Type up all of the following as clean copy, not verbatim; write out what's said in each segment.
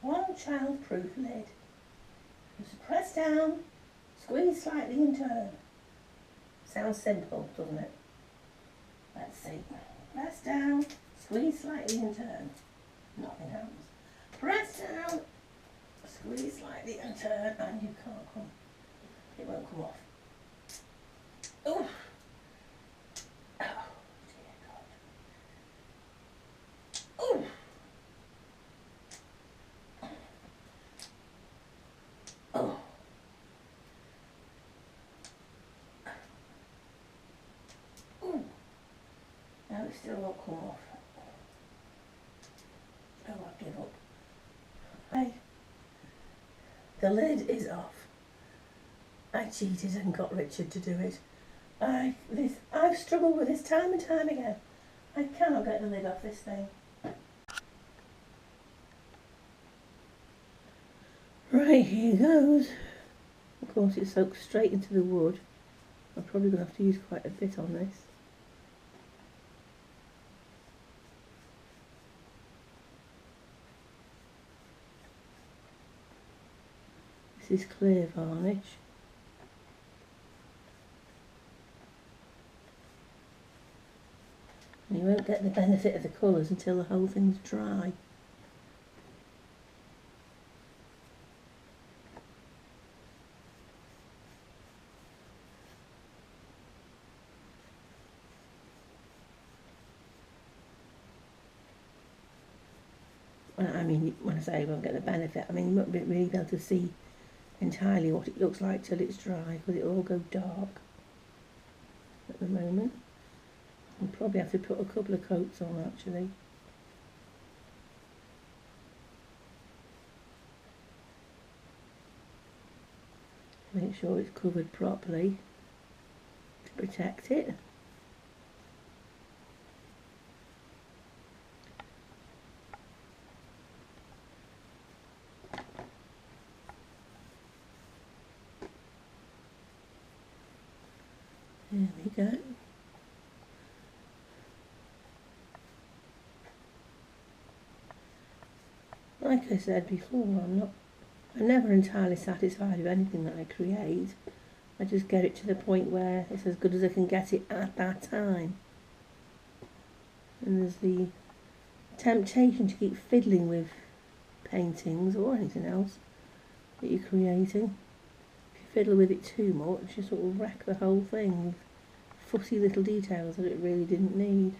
one child-proof lid. Just press down, squeeze slightly and turn. Sounds simple, doesn't it? Let's see. Press down, squeeze slightly and turn. Nothing happens. Press down, squeeze slightly and turn, and you can't come. It won't come off. Oh, oh dear God. Oh. Oh. Oh. Now it still won't come off. Oh, I give up. Hey, the lid is off. I cheated and got Richard to do it. I've struggled with this time and time again. I cannot get the lid off this thing. Right, here goes. Of course it soaks straight into the wood. I'm probably going to have to use quite a bit on this. This is clear varnish. And you won't get the benefit of the colours until the whole thing's dry. I mean, when I say you won't get the benefit, I mean you won't really be able to see entirely what it looks like till it's dry, because it'll all go dark at the moment. I'll probably have to put a couple of coats on actually. Make sure it's covered properly to protect it. There we go. Like I said before, I'm never entirely satisfied with anything that I create. I just get it to the point where it's as good as I can get it at that time. And there's the temptation to keep fiddling with paintings or anything else that you're creating. If you fiddle with it too much, you sort of wreck the whole thing with fussy little details that it really didn't need.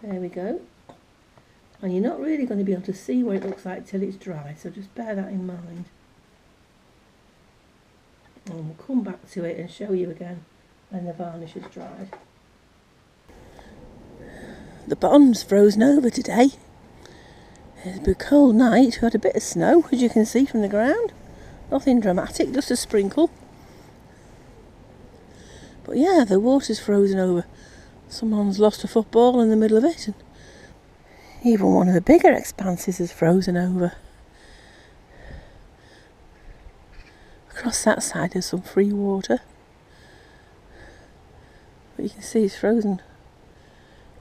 There we go. And you're not really going to be able to see what it looks like till it's dry, so just bear that in mind. And we'll come back to it and show you again when the varnish is dried. The pond's frozen over today. It's been a cold night, we had a bit of snow, as you can see from the ground. Nothing dramatic, just a sprinkle. But yeah, the water's frozen over. Someone's lost a football in the middle of it, and even one of the bigger expanses is frozen over. Across that side there's some free water, but you can see it's frozen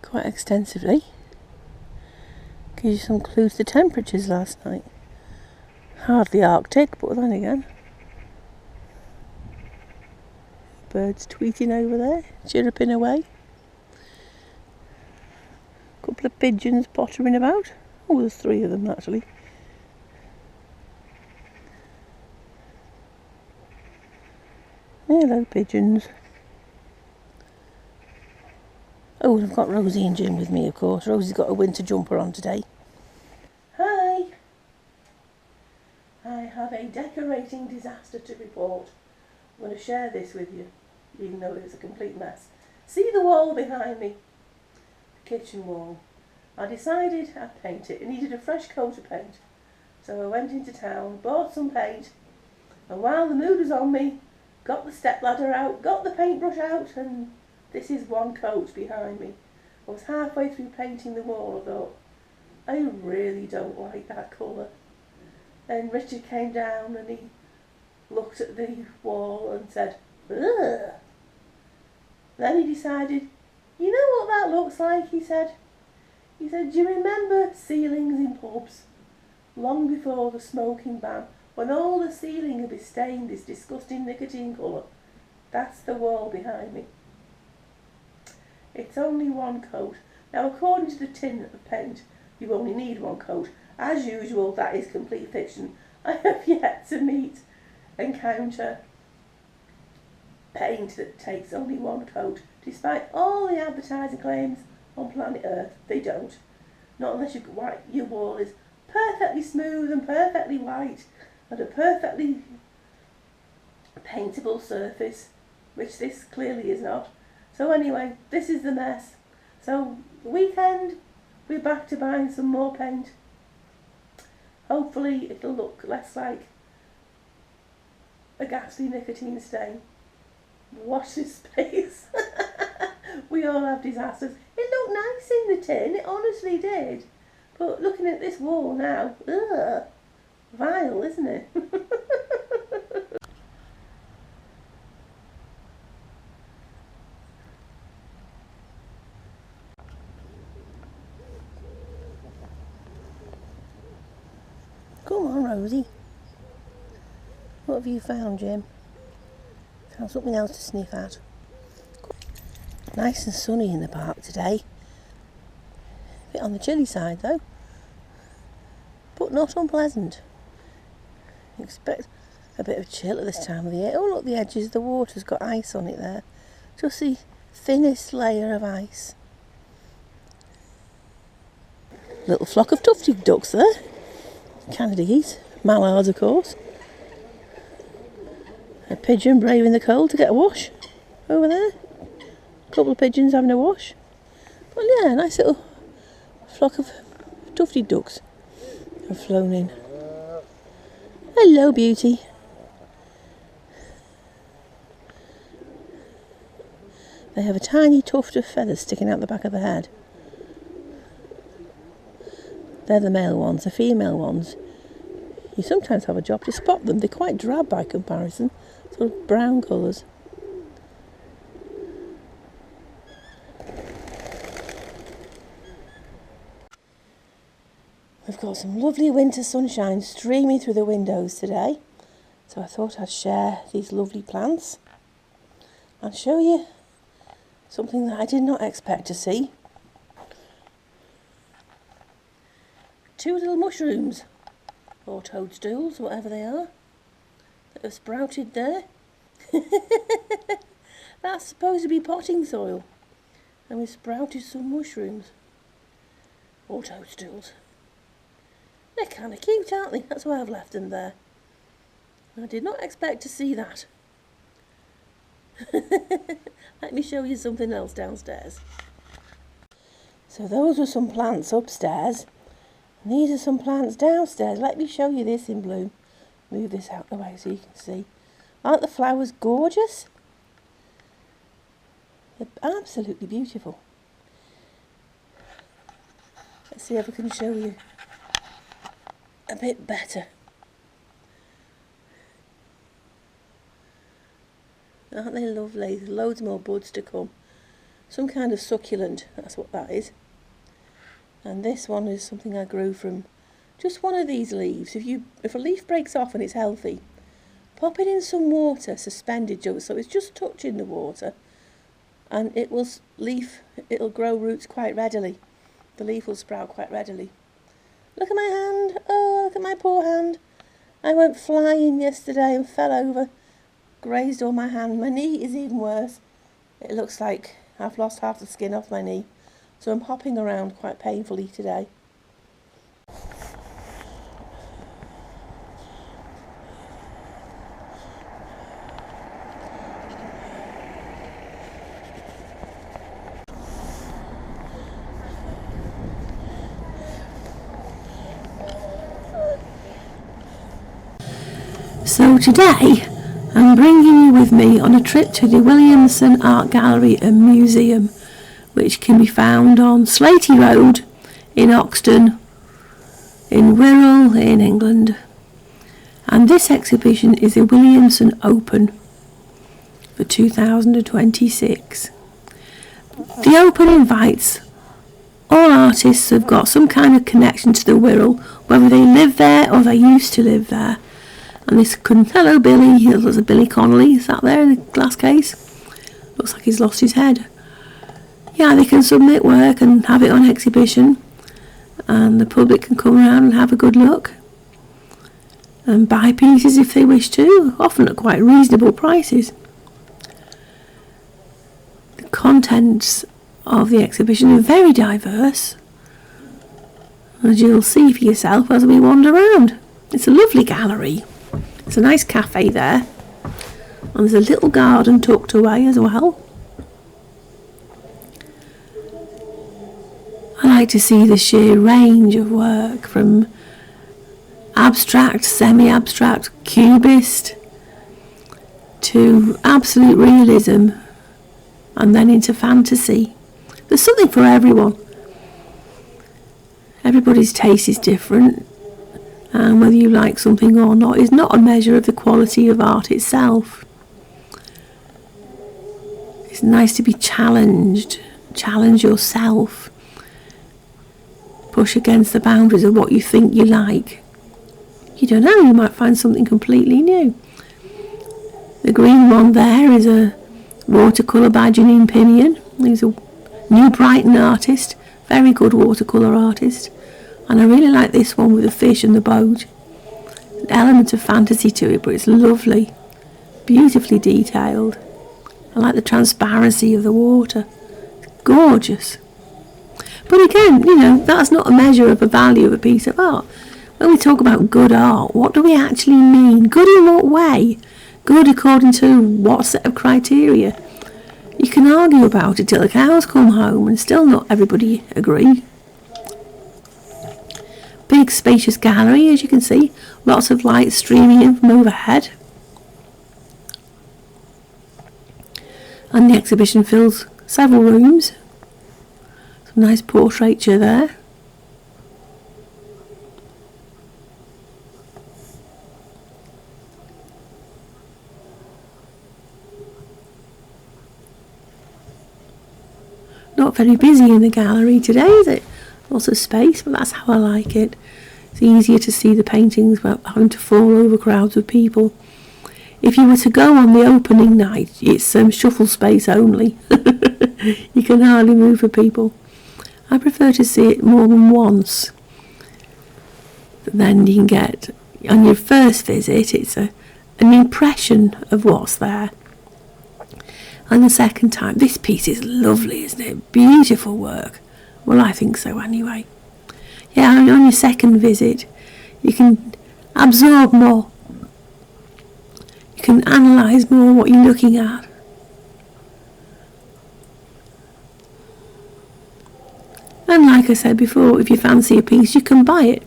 quite extensively. Gives you some clues to temperatures last night. Hardly Arctic, but then again. Birds tweeting over there, chirruping away. Couple of pigeons pottering about. Oh, there's 3 of them actually. Hello pigeons. Oh, and I've got Rosie and Jim with me, of course. Rosie's got a winter jumper on today. Hi! I have a decorating disaster to report. I'm going to share this with you, even though it's a complete mess. See the wall behind me? Kitchen wall. I decided I'd paint it. It needed a fresh coat of paint. So I went into town, bought some paint, and while the mood was on me, got the stepladder out, got the paintbrush out, and this is one coat behind me. I was halfway through painting the wall. I thought, I really don't like that colour. Then Richard came down and he looked at the wall and said, ugh. Then he decided, you know what that looks like, he said. He said, do you remember ceilings in pubs? Long before the smoking ban, when all the ceiling would be stained this disgusting nicotine colour. That's the wall behind me. It's only one coat. Now, according to the tin of paint, you only need one coat. As usual, that is complete fiction. I have yet to encounter paint that takes only one coat. Despite all the advertising claims on planet Earth, they don't. Not unless your wall is perfectly smooth and perfectly white and a perfectly paintable surface, which this clearly is not. So anyway, this is the mess. So the weekend, we're back to buying some more paint. Hopefully it'll look less like a ghastly nicotine stain. Watch this space. We all have disasters. It looked nice in the tin, it honestly did. But looking at this wall now, ugh, vile, isn't it? Come on, Rosie. What have you found, Jim? Found something else to sniff at. Nice and sunny in the park today. A bit on the chilly side though, but not unpleasant. Expect a bit of chill at this time of the year. Oh look, the edges of the water's got ice on it there. Just the thinnest layer of ice. Little flock of tufted ducks there. Canada geese, mallards of course. A pigeon braving the cold to get a wash over there. A couple of pigeons having a wash. But yeah, nice little flock of tufted ducks have flown in. Hello, beauty. They have a tiny tuft of feathers sticking out the back of the head. They're the male ones. The female ones, you sometimes have a job to spot them. They're quite drab by comparison, sort of brown colours. We've got some lovely winter sunshine streaming through the windows today, so I thought I'd share these lovely plants and show you something that I did not expect to see. Two little mushrooms, or toadstools, whatever they are, that have sprouted there. That's supposed to be potting soil, and we've sprouted some mushrooms, or toadstools. They're kind of cute, aren't they? That's why I've left them there. I did not expect to see that. Let me show you something else downstairs. So those were some plants upstairs. And these are some plants downstairs. Let me show you this in bloom. Move this out the way so you can see. Aren't the flowers gorgeous? They're absolutely beautiful. Let's see if I can show you a bit better. Aren't they lovely? There's loads more buds to come. Some kind of succulent, that's what that is. And this one is something I grew from just one of these leaves. If a leaf breaks off and it's healthy, pop it in some water, suspended so it's just touching the water, and it'll grow roots quite readily. The leaf will sprout quite readily. Look at my hand. Oh, look at my poor hand. I went flying yesterday and fell over, grazed all my hand. My knee is even worse. It looks like I've lost half the skin off my knee, so I'm hopping around quite painfully today. So today I'm bringing you with me on a trip to the Williamson Art Gallery and Museum, which can be found on Slatey Road in Oxton, in Wirral in England. And this exhibition is a Williamson Open for 2026. The Open invites all artists have got some kind of connection to the Wirral, whether they live there or they used to live there. And this hello Billy, there's a Billy Connolly sat there in a glass case. Looks like he's lost his head. Yeah, they can submit work and have it on exhibition, and the public can come around and have a good look and buy pieces if they wish to, often at quite reasonable prices. The contents of the exhibition are very diverse, as you'll see for yourself as we wander around. It's a lovely gallery. There's a nice cafe there, and there's a little garden tucked away as well. I like to see the sheer range of work, from abstract, semi-abstract, cubist to absolute realism, and then into fantasy. There's something for everyone. Everybody's taste is different, and whether you like something or not is not a measure of the quality of art itself. It's nice to be challenged, challenge yourself, push against the boundaries of what you think you like. You don't know, you might find something completely new. The green one there is a watercolour by Janine Pinion. He's a New Brighton artist, very good watercolour artist. And I really like this one with the fish and the boat. An element of fantasy to it, but it's lovely, beautifully detailed. I like the transparency of the water. It's gorgeous. But again, you know, that's not a measure of the value of a piece of art. When we talk about good art, what do we actually mean? Good in what way? Good according to what set of criteria? You can argue about it till the cows come home and still not everybody agree. Big spacious gallery, as you can see, lots of light streaming in from overhead. And the exhibition fills several rooms. Some nice portraiture there. Not very busy in the gallery today, is it? Lots of space, but that's how I like it. It's easier to see the paintings without having to fall over crowds of people. If you were to go on the opening night, it's shuffle space only. You can hardly move for people. I prefer to see it more than once. Then you can get, on your first visit, it's an impression of what's there. And the second time, this piece is lovely, isn't it? Beautiful work. Well, I think so anyway. Yeah, on your second visit, you can absorb more. You can analyse more what you're looking at. And like I said before, if you fancy a piece, you can buy it.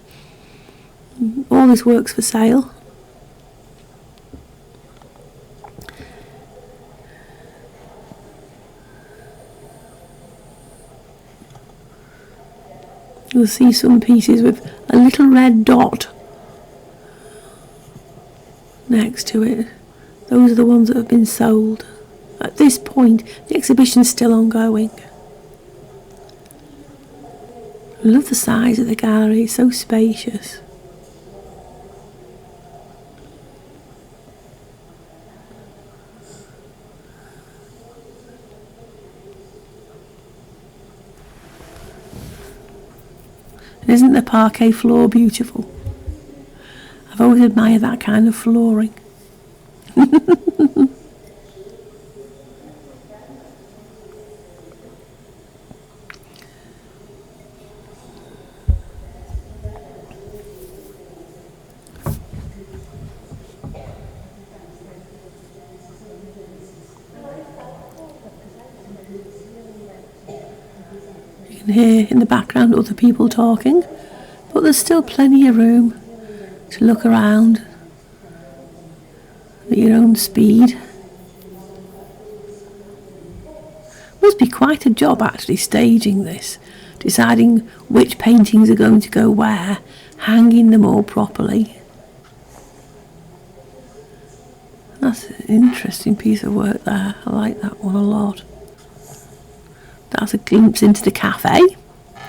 All this work's for sale. You'll see some pieces with a little red dot next to it. Those are the ones that have been sold. At this point, the exhibition's still ongoing. I love the size of the gallery, it's so spacious. And isn't the parquet floor beautiful? I've always admired that kind of flooring. You can hear in the background other people talking, but there's still plenty of room to look around at your own speed. Must be quite a job actually staging this, deciding which paintings are going to go where, hanging them all properly. That's an interesting piece of work there. I like that one a lot. That's a glimpse into the cafe.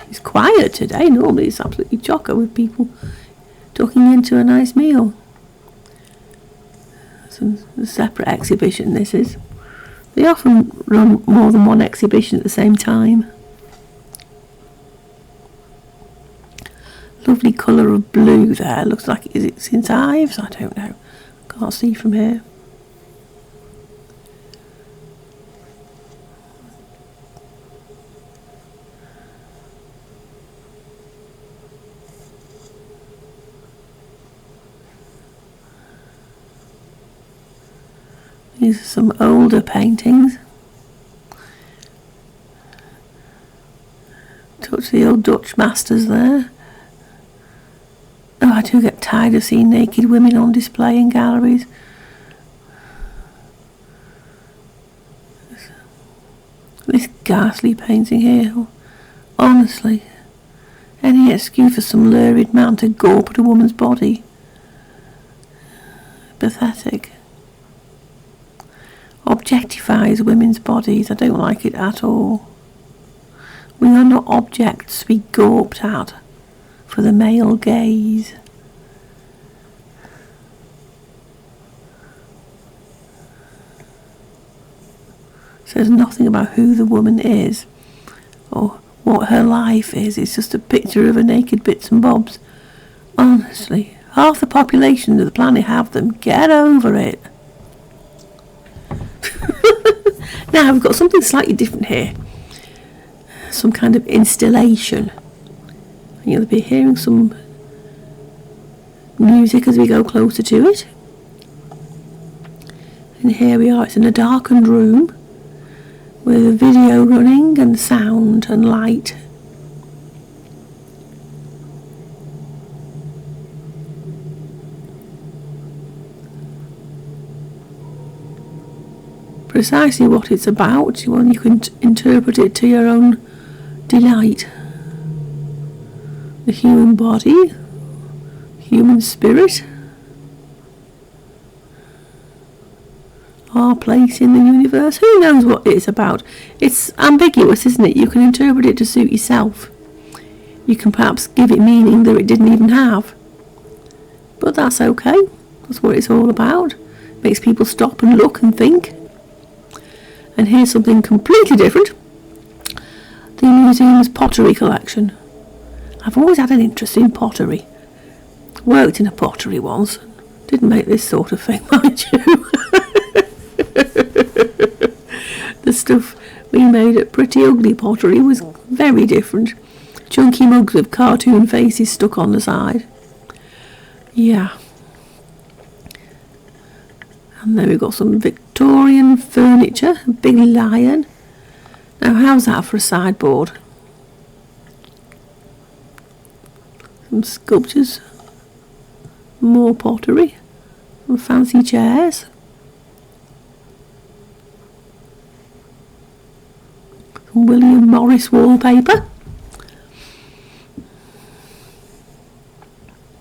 It's quiet today. Normally it's absolutely chocker with people tucking into a nice meal. It's a separate exhibition, this is. They often run more than one exhibition at the same time. Lovely colour of blue there. Looks like, is it since hives? I don't know. Can't see from here. These are some older paintings. Touch the old Dutch masters there. Oh, I do get tired of seeing naked women on display in galleries. This ghastly painting here, honestly, any excuse for some lurid man to gawp at a woman's body. Pathetic. Objectifies women's bodies. I don't like it at all. We are not objects to be gawped at for the male gaze. Says nothing about who the woman is or what her life is. It's just a picture of her naked bits and bobs. Honestly, half the population of the planet have them. Get over it. Now we've got something slightly different here. Some kind of installation. You'll be hearing some music as we go closer to it. And here we are. It's in a darkened room with a video running and sound and light. Precisely what it's about, you can interpret it to your own delight. The human body, human spirit, our place in the universe. Who knows what it's about? It's ambiguous, isn't it? You can interpret it to suit yourself. You can perhaps give it meaning that it didn't even have. But that's okay. That's what it's all about. Makes people stop and look and think. And here's something completely different. The museum's pottery collection. I've always had an interest in pottery. Worked in a pottery once. Didn't make this sort of thing, mind you. The stuff we made at Pretty Ugly Pottery was very different. Chunky mugs with cartoon faces stuck on the side. Yeah. And then we've got some Victorian furniture, a big lion. Now how's that for a sideboard? Some sculptures, more pottery, some fancy chairs. Some William Morris wallpaper.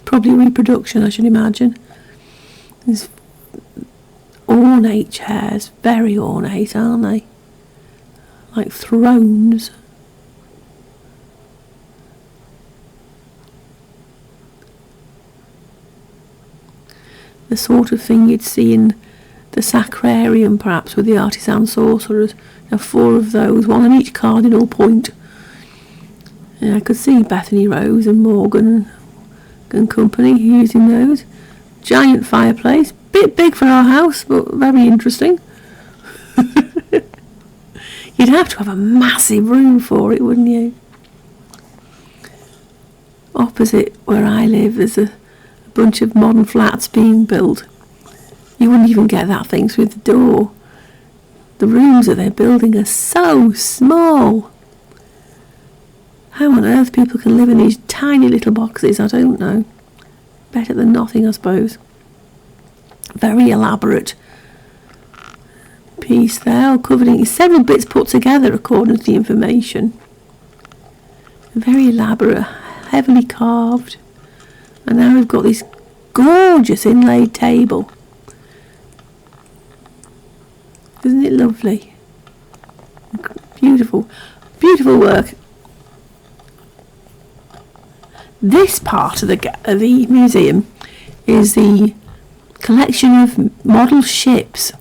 Probably reproduction, I should imagine. There's ornate chairs, very ornate, aren't they? Like thrones. The sort of thing you'd see in the Sacrarium, perhaps, with the Artisan-Sorcerers. Now 4 of those, one on each cardinal point. Yeah, I could see Bethany Rose and Morgan and company using those. Giant fireplace, bit big for our house, but very interesting. You'd have to have a massive room for it, wouldn't you? Opposite where I live, there's a bunch of modern flats being built. You wouldn't even get that thing through the door. The rooms that they're building are so small. How on earth people can live in these tiny little boxes, I don't know. Better than nothing, I suppose. Very elaborate piece there, all covered in several bits put together according to the information. Very elaborate, heavily carved. And now we've got this gorgeous inlaid table. Isn't it lovely? Beautiful, beautiful work. This part of the museum is the collection of model ships.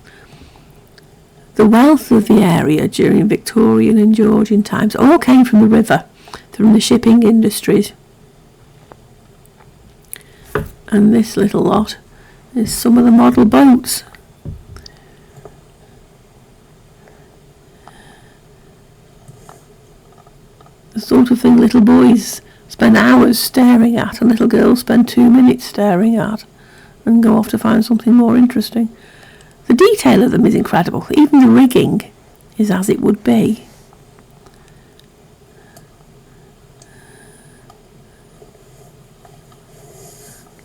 The wealth of the area during Victorian and Georgian times all came from the river, from the shipping industries. And this little lot is some of the model boats. The sort of thing little boys spend hours staring at and little girls spend 2 minutes staring at and go off to find something more interesting. The detail of them is incredible. Even the rigging is as it would be.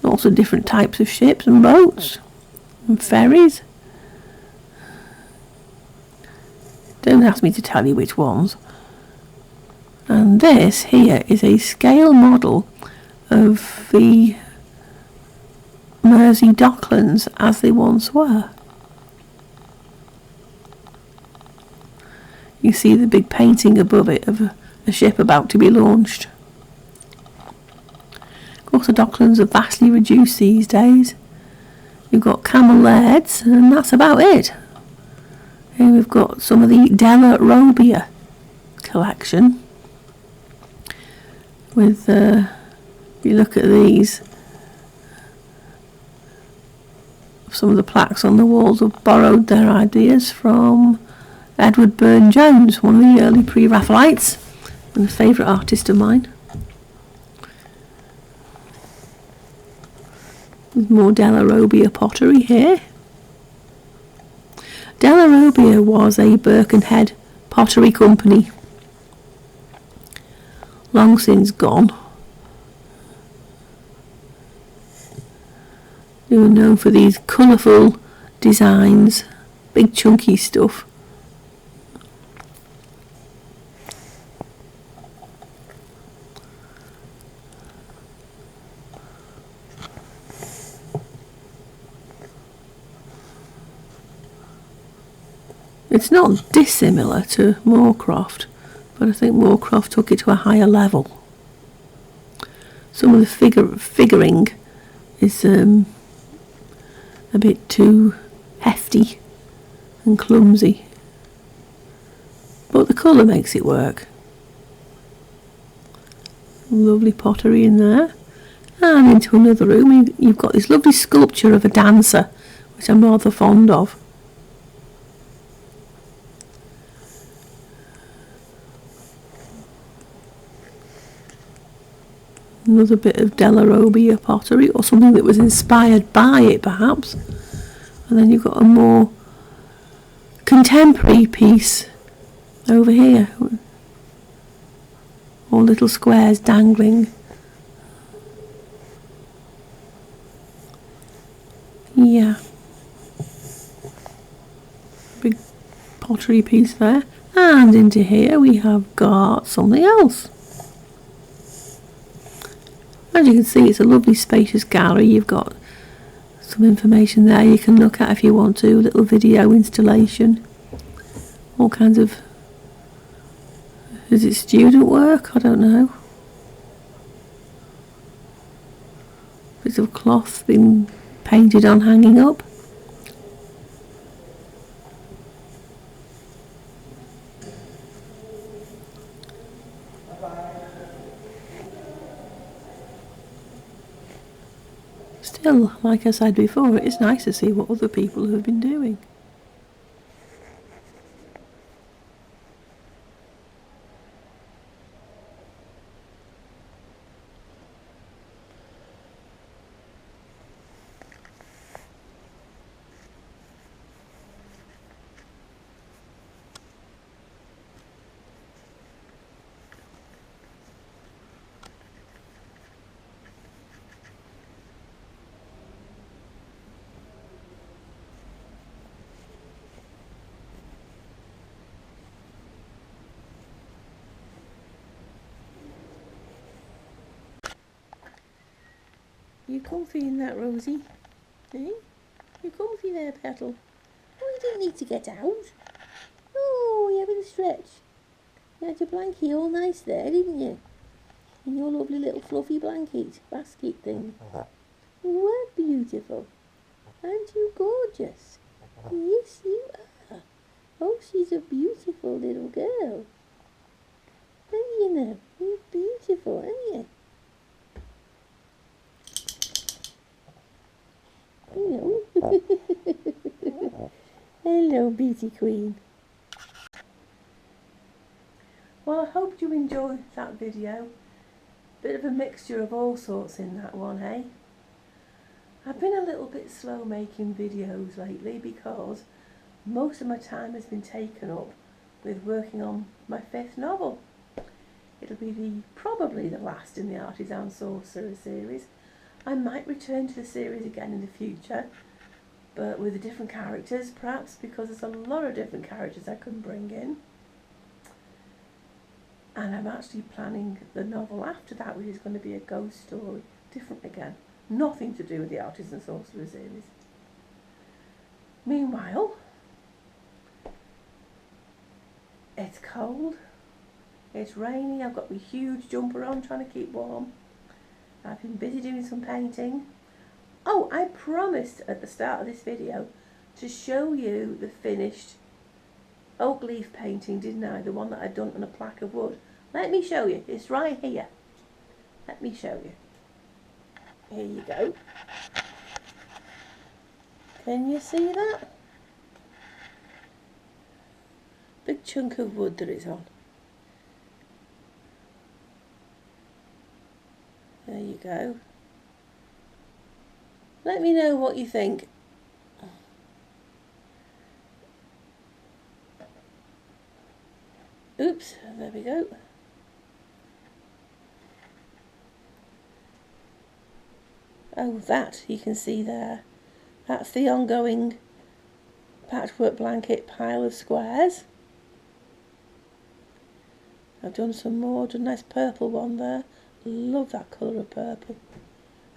Lots of different types of ships and boats and ferries. Don't ask me to tell you which ones. And this here is a scale model of the Mersey Docklands as they once were. You see the big painting above it of a ship about to be launched. Of course, the Docklands are vastly reduced these days. You've got Camel Laird's, and that's about it. Here we've got some of the Della Robbia collection. With, if you look at these, some of the plaques on the walls have borrowed their ideas from Edward Burne-Jones, one of the early pre-Raphaelites, and a favourite artist of mine. There's more Della Robbia pottery here. Della Robbia was a Birkenhead pottery company, long since gone. They were known for these colourful designs, big chunky stuff. It's not dissimilar to Moorcroft, but I think Moorcroft took it to a higher level. Some of the figuring is a bit too hefty and clumsy, but the colour makes it work. Lovely pottery in there. And into another room you've got this lovely sculpture of a dancer, which I'm rather fond of. Another bit of Della Robbia pottery, or something that was inspired by it perhaps. And then you've got a more contemporary piece over here, all little squares dangling. Yeah, big pottery piece there. And into here we have got something else. As you can see, it's a lovely spacious gallery. You've got some information there you can look at if you want to, a little video installation, all kinds of, is it student work? I don't know. Bits of cloth being painted on, hanging up. Still, like I said before, it's nice to see what other people have been doing. You comfy in that, Rosie? Eh? You comfy there, Petal? Oh, you didn't need to get out. Oh, you having a stretch? You had your blankie all nice there, didn't you? in your lovely little fluffy blanket basket thing. You are beautiful. Aren't you gorgeous? Yes, you are. Oh, she's a beautiful little girl. And you know, you're beautiful, aren't you? Hello. Hello, beauty queen. Well, I hope you enjoyed that video. Bit of a mixture of all sorts in that one, eh? I've been a little bit slow making videos lately because most of my time has been taken up with working on my 5th novel. It'll be probably the last in the Artisan-Sorcerer series. I might return to the series again in the future, but with different characters perhaps, because there's a lot of different characters I can bring in. And I'm actually planning the novel after that, which is going to be a ghost story, different again. Nothing to do with the Artisan-Sorcerer series. Meanwhile, it's cold, it's rainy, I've got my huge jumper on trying to keep warm. I've been busy doing some painting. Oh, I promised at the start of this video to show you the finished oak leaf painting, didn't I? The one that I'd done on a plaque of wood. Let me show you. It's right here. Let me show you. Here you go. Can you see that? Big chunk of wood that it's on. There you go. Let me know what you think. Oops, there we go. Oh, that you can see there. That's the ongoing patchwork blanket pile of squares. I've done some more, done a nice purple one there. Love that colour of purple.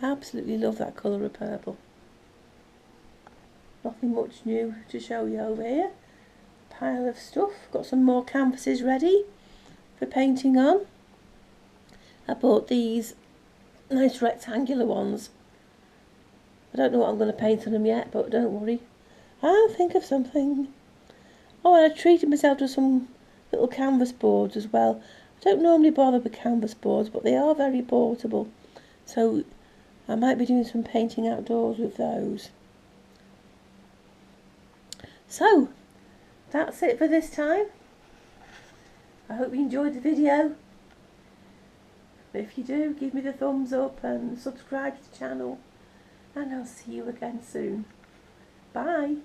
Absolutely love that colour of purple. Nothing much new to show you over here. Pile of stuff. Got some more canvases ready for painting on. I bought these nice rectangular ones. I don't know what I'm going to paint on them yet, but don't worry. I'll think of something. Oh, and I treated myself to some little canvas boards as well. I don't normally bother with canvas boards, but they are very portable. So I might be doing some painting outdoors with those. So, that's it for this time. I hope you enjoyed the video. If you do, give me the thumbs up and subscribe to the channel. And I'll see you again soon. Bye.